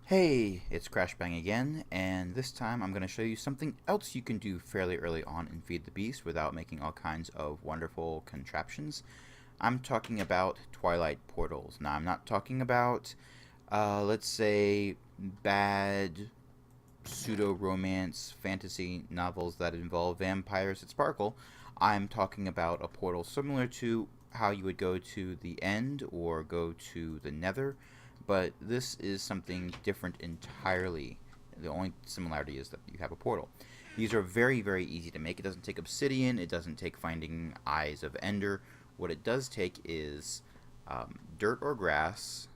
Hey, it's Crash Bang again, and this time I'm going to show you something else you can do fairly early on in Feed the Beast without making all kinds of wonderful contraptions. I'm talking about Twilight portals. Now, I'm not talking about, let's say, bad pseudo-romance fantasy novels that involve vampires that sparkle. I'm talking about a portal similar to how you would go to the End or go to the Nether, but this is something different entirely. The only similarity is that you have a portal. These are very, very easy to make. It doesn't take obsidian. It doesn't take finding eyes of Ender. What it does take is dirt or grass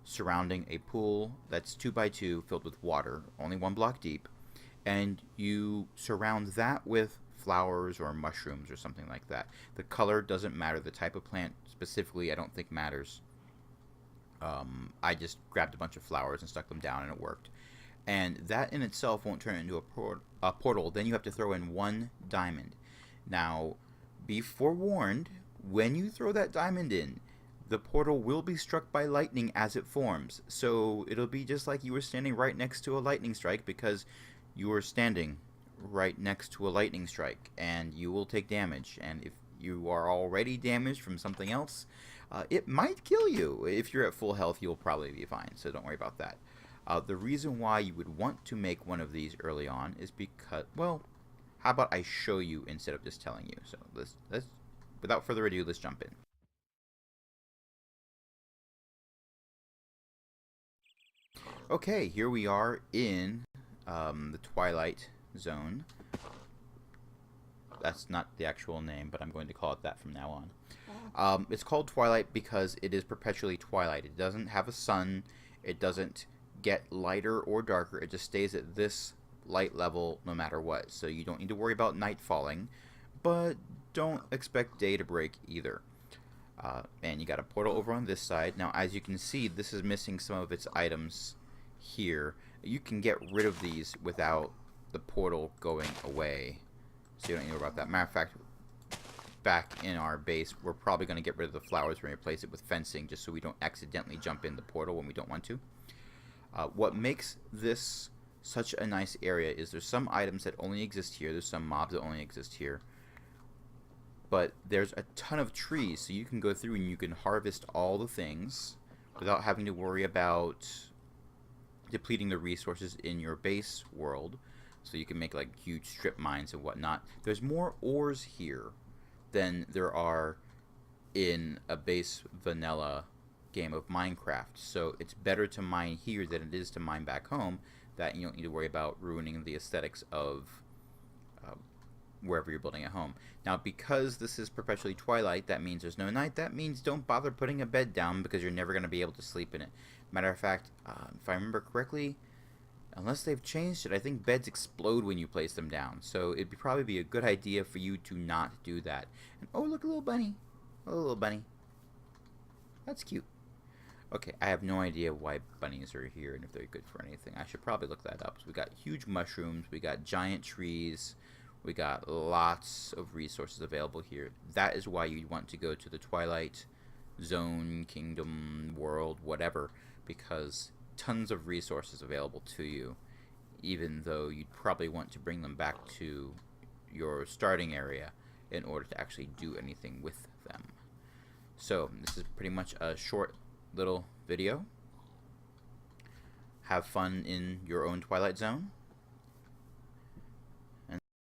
surrounding a pool that's 2 by 2 filled with water, only 1 block deep, and you surround that with flowers or mushrooms or something like that. The color doesn't matter. The type of plant specifically I don't think matters. I just grabbed a bunch of flowers and stuck them down, and it worked. And that in itself won't turn it into a portal. Then you have to throw in 1 diamond. Now, be forewarned, when you throw that diamond in, the portal will be struck by lightning as it forms. So it'll be just like you were standing right next to a lightning strike, because you were standing right next to a lightning strike, and you will take damage. And if you are already damaged from something else, it might kill you. If you're at full health, you'll probably be fine, so don't worry about that. The reason why you would want to make one of these early on is because, well, how about I show you instead of just telling you? So let's without further ado, let's jump in. Okay, here we are in the Twilight Zone. That's not the actual name, but I'm going to call it that from now on. It's called Twilight because it is perpetually twilight. It doesn't have a sun. It doesn't get lighter or darker. It just stays at this light level no matter what. So you don't need to worry about night falling, but don't expect day to break either. And you got a portal over on this side. Now, as you can see, this is missing some of its items here. You can get rid of these without the portal going away, so you don't need to worry about that. Matter of fact, back in our base, we're probably going to get rid of the flowers and replace it with fencing, just so we don't accidentally jump in the portal when we don't want to. What makes this such a nice area is there's some items that only exist here. There's some mobs that only exist here. But there's a ton of trees, so you can go through and you can harvest all the things without having to worry about depleting the resources in your base world. So you can make like huge strip mines and whatnot. There's more ores here than there are in a base vanilla game of Minecraft. So it's better to mine here than it is to mine back home. That you don't need to worry about ruining the aesthetics of wherever you're building at home. Now, because this is perpetually twilight, that means there's no night. That means don't bother putting a bed down, because you're never going to be able to sleep in it. Matter of fact, if I remember correctly, unless they've changed it, I think beds explode when you place them down. So it'd probably be a good idea for you to not do that. And oh, look, a little bunny. Oh, little bunny. That's cute. Okay, I have no idea why bunnies are here and if they're good for anything. I should probably look that up. So we got huge mushrooms. We got giant trees. We got lots of resources available here. That is why you'd want to go to the Twilight Zone, Kingdom, World, whatever, because tons of resources available to you, even though you'd probably want to bring them back to your starting area in order to actually do anything with them. So this is pretty much a short little video. Have fun in your own Twilight Zone.